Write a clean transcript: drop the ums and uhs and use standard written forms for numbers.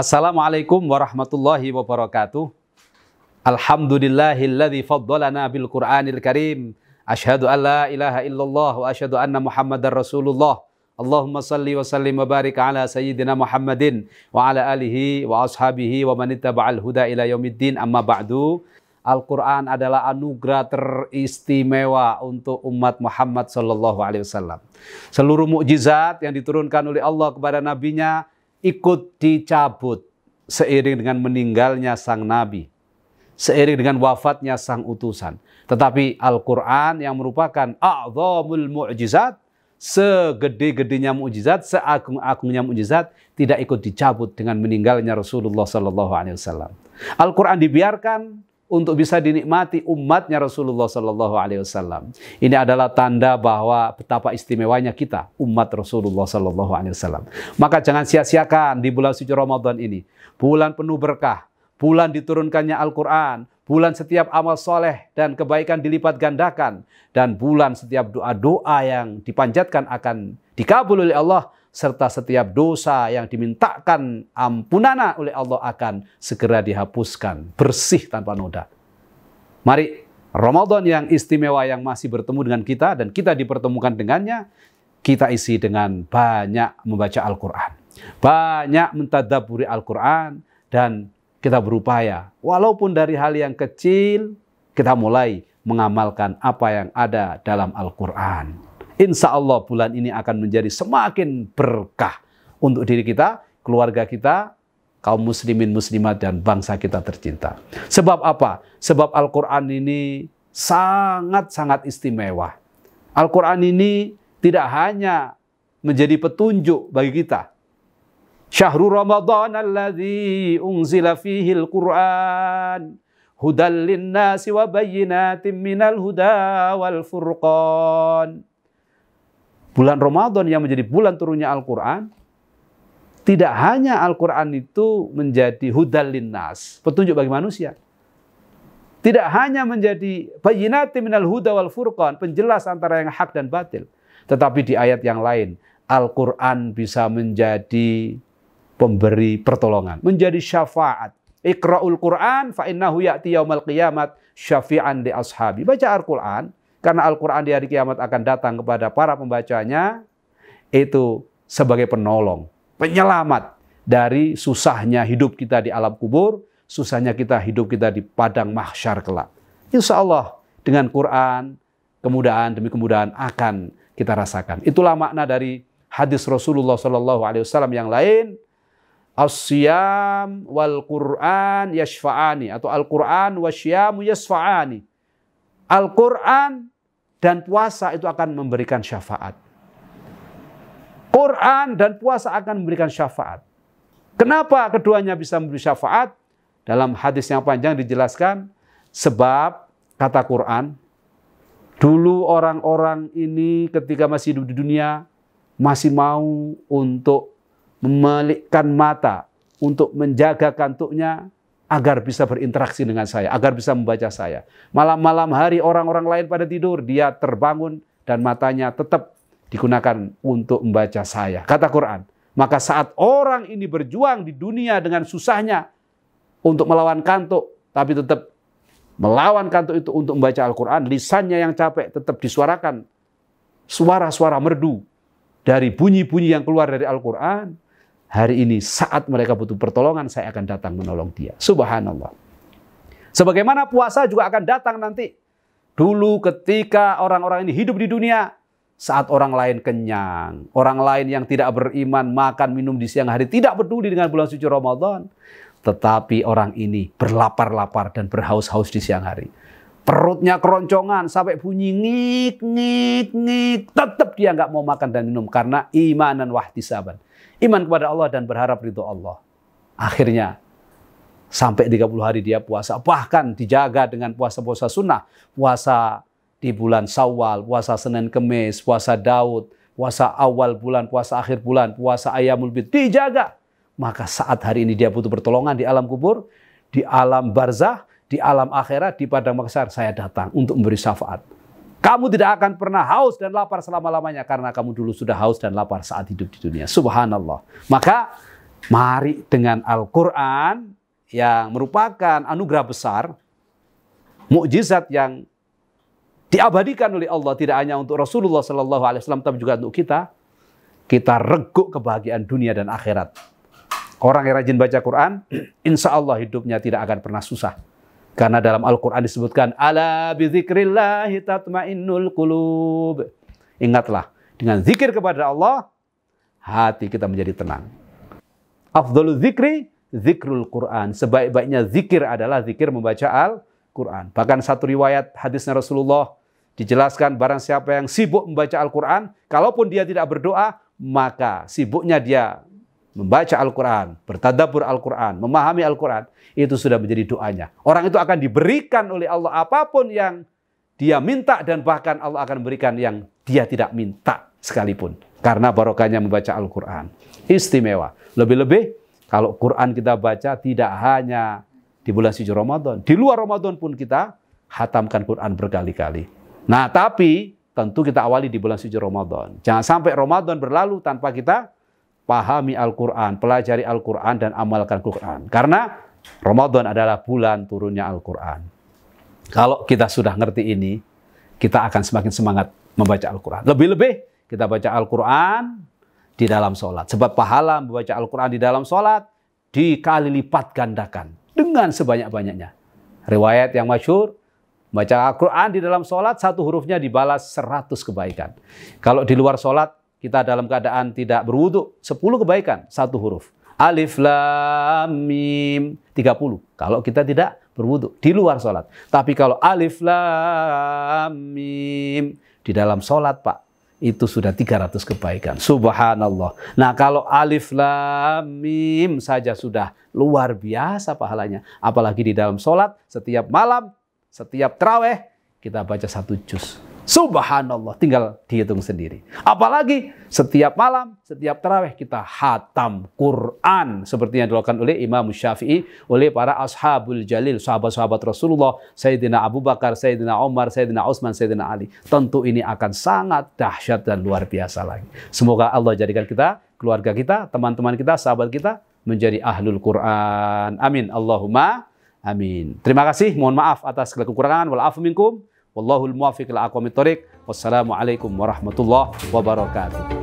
Assalamualaikum warahmatullahi wabarakatuh. Alhamdulillahilladzi faddalana bil Qur'anil Karim. Asyhadu an la ilaha illallah wa asyhadu anna Muhammadar Rasulullah. Allahumma salli wa sallim wa barik ala sayyidina Muhammadin wa ala alihi wa ashabihi wa man ittaba'al huda ila yaumiddin. Amma ba'du. Al-Quran adalah anugerah teristimewa untuk umat Muhammad sallallahu alaihi wasallam. Seluruh mukjizat yang diturunkan oleh Allah kepada nabinya ikut dicabut seiring dengan meninggalnya sang nabi, seiring dengan wafatnya sang utusan. Tetapi Al-Quran yang merupakan a'zamul mu'jizat, segede-gedenya mukjizat, seagung-agungnya mukjizat, tidak ikut dicabut dengan meninggalnya Rasulullah sallallahu alaihi wasallam. Al-Quran dibiarkan untuk bisa dinikmati umatnya Rasulullah sallallahu alaihi wasallam. Ini adalah tanda bahwa betapa istimewanya kita, umat Rasulullah sallallahu alaihi wasallam. Maka jangan sia-siakan di bulan suci Ramadan ini. Bulan penuh berkah, bulan diturunkannya Al-Quran, bulan setiap amal soleh dan kebaikan dilipat gandakan, dan bulan setiap doa-doa yang dipanjatkan akan dikabul oleh Allah, serta setiap dosa yang dimintakan ampunana oleh Allah akan segera dihapuskan, bersih tanpa noda. Mari Ramadan yang istimewa yang masih bertemu dengan kita dan kita dipertemukan dengannya, kita isi dengan banyak membaca Al-Quran, banyak mentadabburi Al-Quran, dan kita berupaya walaupun dari hal yang kecil kita mulai mengamalkan apa yang ada dalam Al-Quran. Insya Allah bulan ini akan menjadi semakin berkah untuk diri kita, keluarga kita, kaum muslimin muslimat, dan bangsa kita tercinta. Sebab apa? Sebab Al-Quran ini sangat-sangat istimewa. Al-Quran ini tidak hanya menjadi petunjuk bagi kita. Syahrul Ramadan alladzi unzila fihil Qur'an hudal linnasi wa bayyinatin minal huda wal furqan. Bulan Ramadan yang menjadi bulan turunnya Al-Quran, tidak hanya Al-Quran itu menjadi hudal linnas, petunjuk bagi manusia. Tidak hanya menjadi bayyinatin minal huda wal furqan, penjelas antara yang hak dan batil. Tetapi di ayat yang lain, Al-Quran bisa menjadi pemberi pertolongan, menjadi syafaat. Iqra'ul Quran fa innahu ya'ti yaumal qiyamat syafi'an li ashabi. Baca Al-Quran, karena Al-Quran di hari kiamat akan datang kepada para pembacanya itu sebagai penolong, penyelamat dari susahnya hidup kita di alam kubur, susahnya hidup kita di padang mahsyar kelak. Insya Allah dengan Quran, kemudahan demi kemudahan akan kita rasakan. Itulah makna dari hadis Rasulullah SAW yang lain. As-siyam wal Quran yashfa'ani, atau Al-Quran wasyamu yashfa'ani. Al-Quran dan puasa itu akan memberikan syafaat. Quran dan puasa akan memberikan syafaat. Kenapa keduanya bisa memberi syafaat? Dalam hadis yang panjang dijelaskan, sebab kata Quran, dulu orang-orang ini ketika masih hidup di dunia, masih mau untuk memelikkan mata, untuk menjaga kantuknya, agar bisa berinteraksi dengan saya, agar bisa membaca saya. Malam-malam hari orang-orang lain pada tidur, dia terbangun dan matanya tetap digunakan untuk membaca saya. Kata Quran, maka saat orang ini berjuang di dunia dengan susahnya untuk melawan kantuk, tapi tetap melawan kantuk itu untuk membaca Al-Quran, lisannya yang capek tetap disuarakan suara-suara merdu dari bunyi-bunyi yang keluar dari Al-Quran. Hari ini saat mereka butuh pertolongan, saya akan datang menolong dia. Subhanallah. Sebagaimana puasa juga akan datang nanti. Dulu ketika orang-orang ini hidup di dunia, saat orang lain kenyang, orang lain yang tidak beriman makan minum di siang hari, tidak peduli dengan bulan suci Ramadan. Tetapi orang ini berlapar-lapar dan berhaus-haus di siang hari. Perutnya keroncongan sampai bunyi ngik, ngik, ngik. Tetap dia nggak mau makan dan minum karena imanan wahtisaban. Iman kepada Allah dan berharap ridho Allah. Akhirnya sampai 30 hari dia puasa. Bahkan dijaga dengan puasa-puasa sunnah. Puasa di bulan Syawal, puasa Senin Kemis, puasa Daud, puasa awal bulan, puasa akhir bulan, puasa Ayyamul Bid. Dijaga. Maka saat hari ini dia butuh pertolongan di alam kubur, di alam barzah, di alam akhirat, di padang mahsyar, saya datang untuk memberi syafaat. Kamu tidak akan pernah haus dan lapar selama-lamanya karena kamu dulu sudah haus dan lapar saat hidup di dunia. Subhanallah. Maka Mari dengan Al-Quran yang merupakan anugerah besar, mukjizat yang diabadikan oleh Allah tidak hanya untuk Rasulullah SAW tapi juga untuk kita reguk kebahagiaan dunia dan akhirat. Orang yang rajin baca Quran, insya Allah hidupnya tidak akan pernah susah. Karena dalam Al-Quran disebutkan, ala bizikrillahi tatmainnul qulub. Ingatlah, dengan zikir kepada Allah, hati kita menjadi tenang. Afdhalul zikri, zikrul Quran. Sebaik-baiknya zikir adalah zikir membaca Al-Quran. Bahkan satu riwayat hadisnya Rasulullah dijelaskan, barang siapa yang sibuk membaca Al-Quran, kalaupun dia tidak berdoa, maka sibuknya dia membaca Al-Quran, bertadabbur Al-Quran, memahami Al-Quran, itu sudah menjadi doanya. Orang itu akan diberikan oleh Allah apapun yang dia minta, dan bahkan Allah akan memberikan yang dia tidak minta sekalipun. Karena barokahnya membaca Al-Quran. Istimewa. Lebih-lebih kalau Quran kita baca tidak hanya di bulan suci Ramadan. Di luar Ramadan pun kita hatamkan Quran berkali-kali. Nah, tapi tentu kita awali di bulan suci Ramadan. Jangan sampai Ramadan berlalu tanpa kita pahami Al-Quran, pelajari Al-Quran, dan amalkan Quran. Karena Ramadan adalah bulan turunnya Al-Quran. Kalau kita sudah ngerti ini, kita akan semakin semangat membaca Al-Quran. Lebih-lebih kita baca Al-Quran di dalam sholat. Sebab pahala membaca Al-Quran di dalam sholat dikali lipat gandakan dengan sebanyak-banyaknya. Riwayat yang masyhur, baca Al-Quran di dalam sholat, satu hurufnya dibalas 100 kebaikan. Kalau di luar sholat, kita dalam keadaan tidak berwudu, 10 kebaikan, satu huruf. Alif, lam, mim, 30. Kalau kita tidak berwudu, di luar sholat. Tapi kalau alif, lam, mim, di dalam sholat, Pak, itu sudah 300 kebaikan. Subhanallah. Nah, kalau alif, lam, mim saja sudah luar biasa pahalanya. Apalagi di dalam sholat, setiap malam, setiap tarawih, kita baca 1 juz. Subhanallah, tinggal dihitung sendiri. Apalagi setiap malam, setiap tarawih kita hatam Quran. Seperti yang dilakukan oleh Imam Syafi'i, oleh para ashabul jalil, sahabat-sahabat Rasulullah, Sayyidina Abu Bakar, Sayyidina Umar, Sayyidina Utsman, Sayyidina Ali. Tentu ini akan sangat dahsyat dan luar biasa lagi. Semoga Allah jadikan kita, keluarga kita, teman-teman kita, sahabat kita, menjadi ahlul Quran. Amin. Allahumma amin. Terima kasih. Mohon maaf atas segala kekurangan. Wal-afu minkum. Wallahul muwaffiq ila aqwamit thoriq. Wassalamualaikum warahmatullahi wabarakatuh.